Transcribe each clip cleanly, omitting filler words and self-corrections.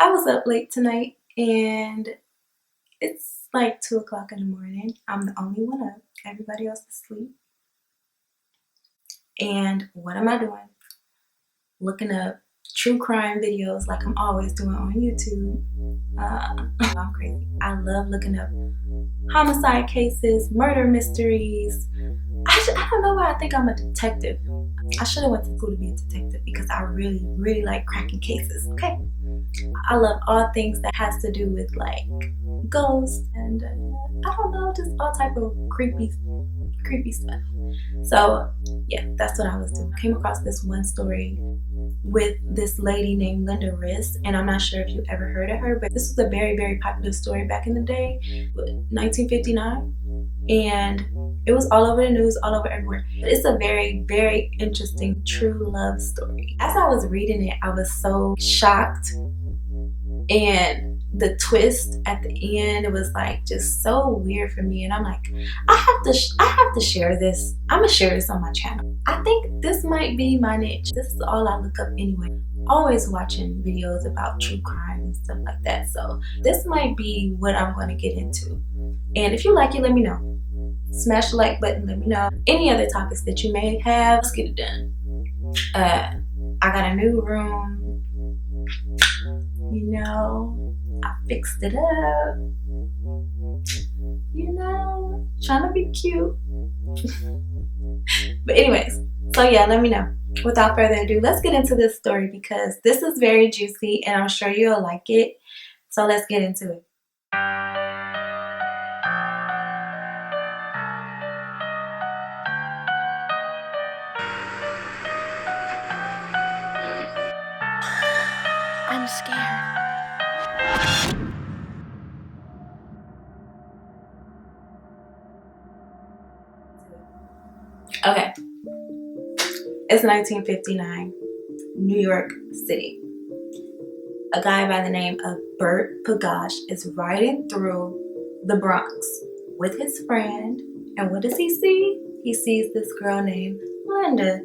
I was up late tonight and it's like 2 o'clock in the morning. I'm the only one up. Everybody else is asleep. And what am I doing? Looking up true crime videos like I'm always doing on YouTube. I'm crazy. I love looking up homicide cases, murder mysteries. I don't know why I think I'm a detective. I should have went to school to be a detective because I really, really like cracking cases. Okay. I love all things that has to do with like ghosts and I don't know, just all type of creepy stuff. So yeah, that's what I was doing. I came across this one story with this lady named Linda Riss, and I'm not sure if you ever heard of her, but this was a very, very popular story back in the day, 1959, and it was all over the news, all over everywhere. It's a very, very interesting true love story. As I was reading it, I was so shocked, and the twist at the end, it was like just so weird for me, and I'm like, I have to share this. I'm gonna share this on my channel. I think this might be my niche. This is all I look up anyway. Always watching videos about true crime and stuff like that, so this might be what I'm going to get into. And if you like it, let me know. Smash the like button, let me know any other topics that you may have. Let's get it done. I got a new room, you know, I fixed it up, you know, trying to be cute. But anyways, so yeah, let me know. Without further ado, let's get into this story because this is very juicy and I'm sure you'll like it. So let's get into it. I'm scared. Okay, it's 1959, New York City. A guy by the name of Burt Pugach is riding through the Bronx with his friend, and what does he see? He sees this girl named Linda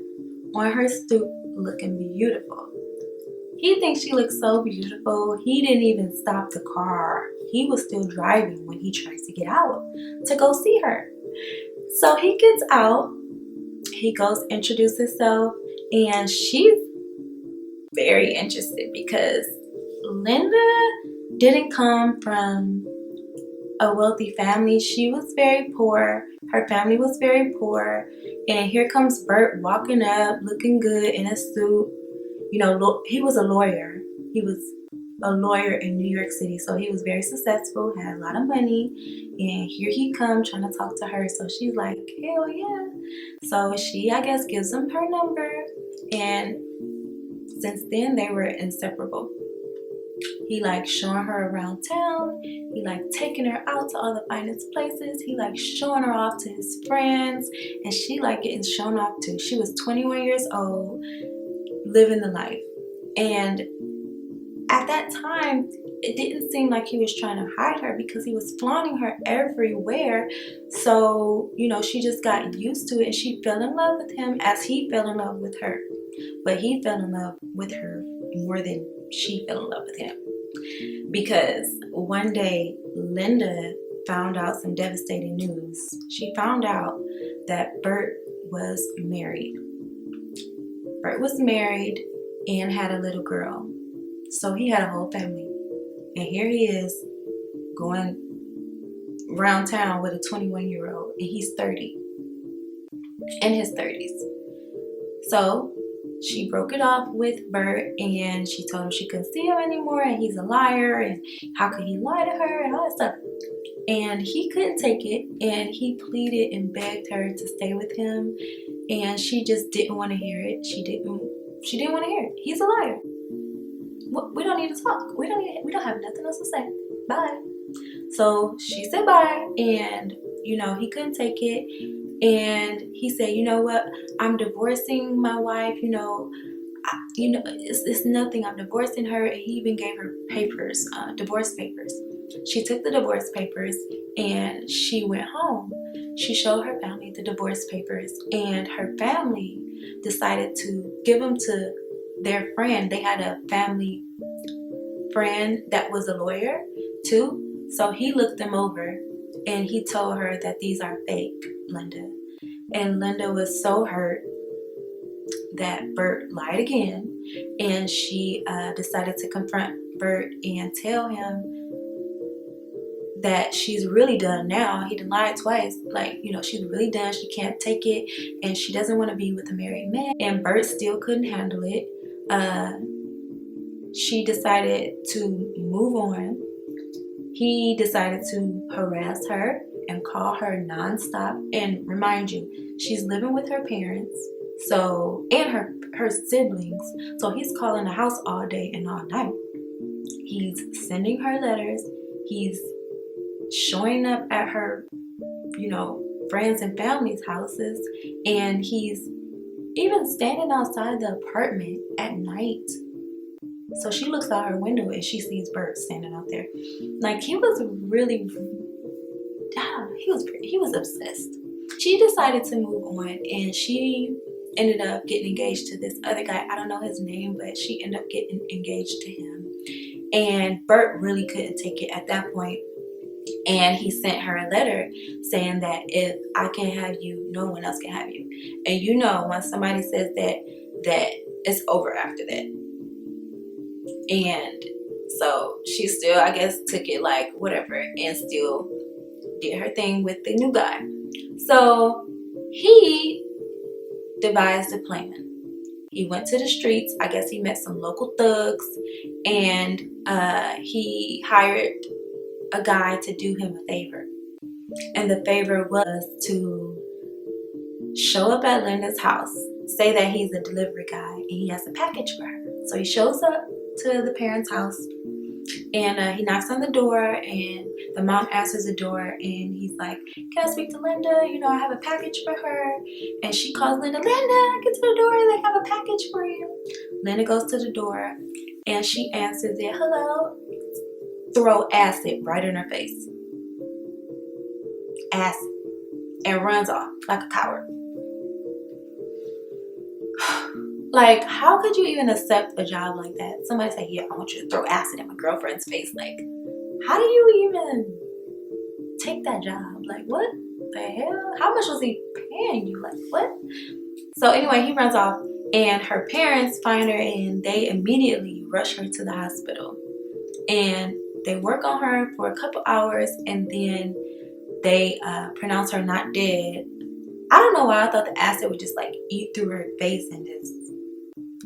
on her stoop looking beautiful. He thinks she looks so beautiful, he didn't even stop the car. He was still driving when he tries to get out to go see her. So he gets out, he goes introduce himself, and she's very interested because Linda didn't come from a wealthy family. She was very poor. Her family was very poor. And here comes Bert walking up, looking good in a suit. You know, he was a lawyer. He was a lawyer in New York City. So he was very successful, had a lot of money. And here he comes trying to talk to her. So she's like, hell yeah. So she, I guess, gives him her number. And since then, they were inseparable. He like showing her around town. He like taking her out to all the finest places. He like showing her off to his friends, and she like getting shown off too. She was 21 years old, living the life. And at that time, it didn't seem like he was trying to hide her because he was flaunting her everywhere. So, you know, she just got used to it and she fell in love with him as he fell in love with her. But he fell in love with her more than she fell in love with him. Because one day, Linda found out some devastating news. She found out that Bert was married. Bert was married and had a little girl. So he had a whole family. And here he is going around town with a 21-year-old, and he's 30, in his 30s. So she broke it off with Bert, and she told him she couldn't see him anymore, and he's a liar, and how could he lie to her, and all that stuff. And he couldn't take it, and he pleaded and begged her to stay with him, and she just didn't want to hear it. She didn't want to hear it. He's a liar. We don't need to talk. We don't have nothing else to say. Bye. So she said bye, and you know, he couldn't take it, and he said, you know what, I'm divorcing my wife, it's nothing, I'm divorcing her. And he even gave her papers, divorce papers. She took the divorce papers and she went home. She showed her family the divorce papers, and her family decided to give them to their friend. They had a family friend that was a lawyer too. So he looked them over and he told her that these are fake, Linda. And Linda was so hurt that Burt lied again, and she decided to confront Burt and tell him that she's really done now. He done lied twice. Like, you know, she's really done. She can't take it, and she doesn't want to be with a married man. And Burt still couldn't handle it. She decided to move on. He decided to harass her and call her nonstop. And remind you, she's living with her parents, so, and her siblings. So he's calling the house all day and all night. He's sending her letters. He's showing up at her, you know, friends and family's houses, and he's even standing outside the apartment at night. So she looks out her window and she sees Burt standing out there. Like, he was really, he was obsessed. She decided to move on, and she ended up getting engaged to this other guy. I don't know his name, but she ended up getting engaged to him. And Burt really couldn't take it at that point. And he sent her a letter saying that if I can't have you, no one else can have you. And you know, when somebody says that it's over after that. And so she still, I guess, took it like whatever and still did her thing with the new guy. So he devised a plan. He went to the streets. I guess he met some local thugs, and he hired a guy to do him a favor. And the favor was to show up at Linda's house, say that he's a delivery guy and he has a package for her. So he shows up to the parents' house, and he knocks on the door, and the mom answers the door, and he's like, can I speak to Linda? You know, I have a package for her. And she calls Linda, Linda, get to the door, they have a package for you. Linda goes to the door, and she answers it, hello. Throw acid right in her face. Acid. And runs off like a coward. Like, how could you even accept a job like that? Somebody say, yeah, I want you to throw acid in my girlfriend's face. Like, how do you even take that job? Like, what the hell? How much was he paying you? Like, what? So anyway, he runs off, and her parents find her, and they immediately rush her to the hospital. And they work on her for a couple hours, and then they pronounce her not dead. I don't know why I thought the acid would just like eat through her face and just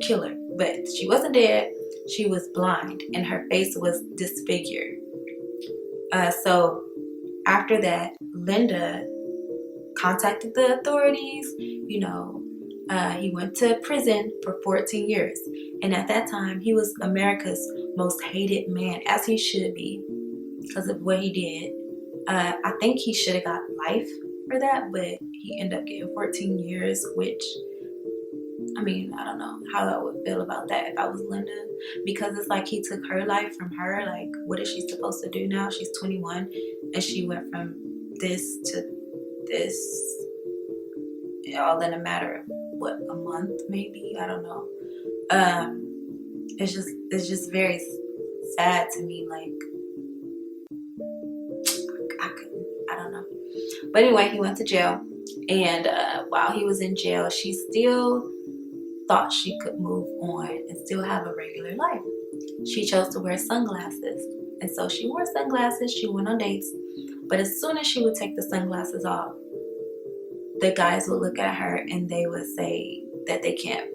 kill her. But she wasn't dead. She was blind, and her face was disfigured. So after that, Linda contacted the authorities. You know, he went to prison for 14 years. And at that time, he was America's most hated man, as he should be, because of what he did. I think he should have got life for that, but he ended up getting 14 years, which, I mean, I don't know how I would feel about that if I was Linda, because it's like he took her life from her. Like, what is she supposed to do now? She's 21, and she went from this to this all in a matter of, what, a month maybe? I don't know. It's just very sad to me. Like, I don't know. But anyway, he went to jail, and while he was in jail, she still thought she could move on and still have a regular life. She chose to wear sunglasses, and so she wore sunglasses. She went on dates, but as soon as she would take the sunglasses off, the guys would look at her and they would say that they can't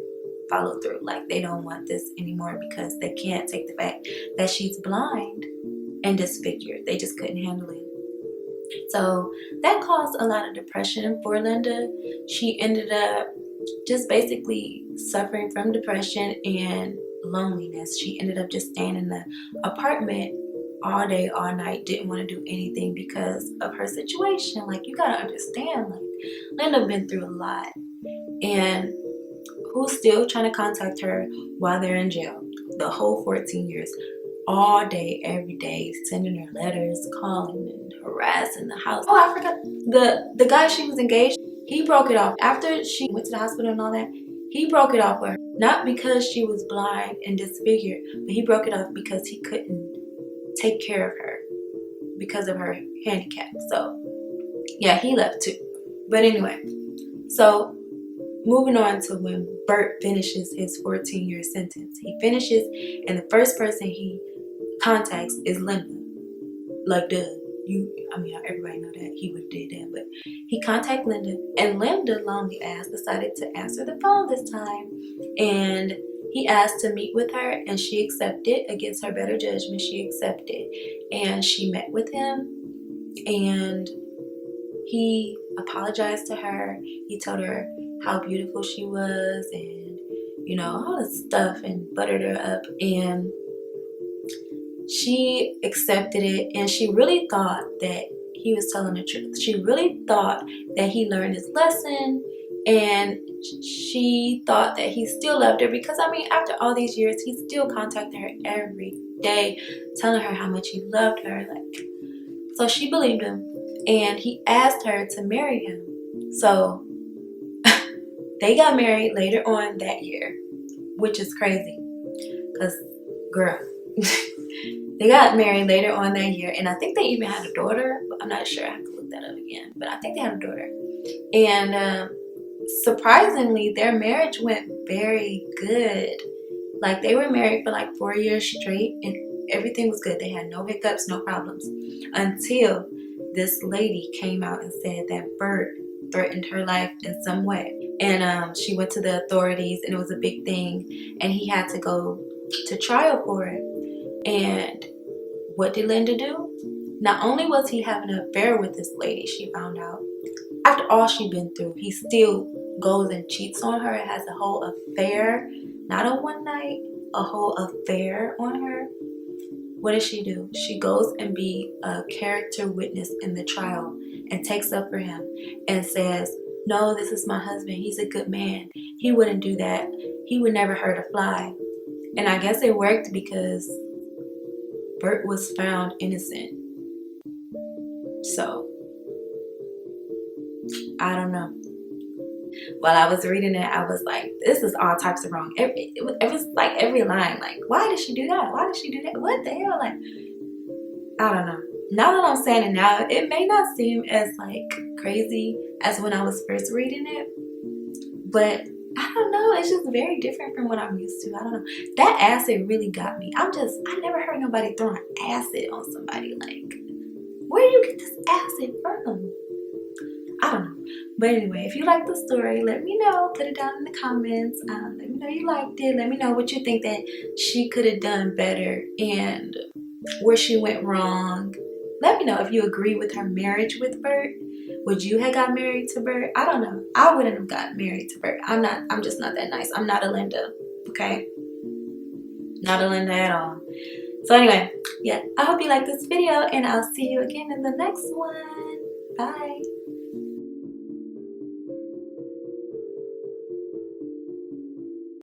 follow through. Like, they don't want this anymore because they can't take the fact that she's blind and disfigured. They just couldn't handle it. So that caused a lot of depression for Linda. She ended up just basically suffering from depression and loneliness. She ended up just staying in the apartment all day, all night, didn't want to do anything because of her situation. Like, you gotta understand, like, Linda been through a lot, and who's still trying to contact her while they're in jail the whole 14 years, all day, every day, sending her letters, calling and harassing the house. Oh, I forgot, the guy she was engaged, he broke it off after she went to the hospital and all that. He broke it off with her. Not because she was blind and disfigured, but he broke it off because he couldn't take care of her because of her handicap. So yeah, he left too. But anyway, so moving on to when Burt finishes his 14-year sentence. He finishes, and the first person he contacts is Linda. Like, duh. Everybody know that he would have did that, but he contacted Linda, and Linda, lonely ass, decided to answer the phone this time, and he asked to meet with her, and she accepted. Against her better judgment, she accepted, and she met with him, and he apologized to her. He told her how beautiful she was, and all this stuff, and buttered her up, and she accepted it, and she really thought that he was telling the truth. She really thought that he learned his lesson, and she thought that he still loved her because, after all these years, he still contacted her every day, telling her how much he loved her. So she believed him, and he asked her to marry him. So they got married later on that year, which is crazy because, girl, they got married later on that year, and I think they even had a daughter, but I'm not sure. I have to look that up again, but I think they had a daughter. And surprisingly, their marriage went very good. Like, they were married for like 4 years straight, and everything was good. They had no hiccups, no problems, until this lady came out and said that Burt threatened her life in some way. And she went to the authorities, and it was a big thing, and he had to go to trial for it. And what did Linda do? Not only was he having an affair with this lady, she found out, after all she'd been through, he still goes and cheats on her, has a whole affair, not a one night, a whole affair on her. What does she do? She goes and be a character witness in the trial and takes up for him and says, no, this is my husband. He's a good man. He wouldn't do that. He would never hurt a fly. And I guess it worked because Burt was found innocent. So, I don't know. While I was reading it, I was like, this is all types of wrong. It was like every line, like, why did she do that? Why did she do that? What the hell? Like, I don't know. Now that I'm saying it now, it may not seem as like crazy as when I was first reading it, but I don't know. It's just very different from what I'm used to. I don't know. That acid really got me. I never heard nobody throwing acid on somebody. Like, where do you get this acid from? I don't know. But anyway, if you like the story, let me know. Put it down in the comments. Let me know you liked it. Let me know what you think that she could have done better and where she went wrong. Let me know if you agree with her marriage with Burt. Would you have got married to Burt? I don't know. I wouldn't have gotten married to Burt. I'm just not that nice. I'm not a Linda. Okay? Not a Linda at all. So anyway, yeah, I hope you liked this video, and I'll see you again in the next one. Bye.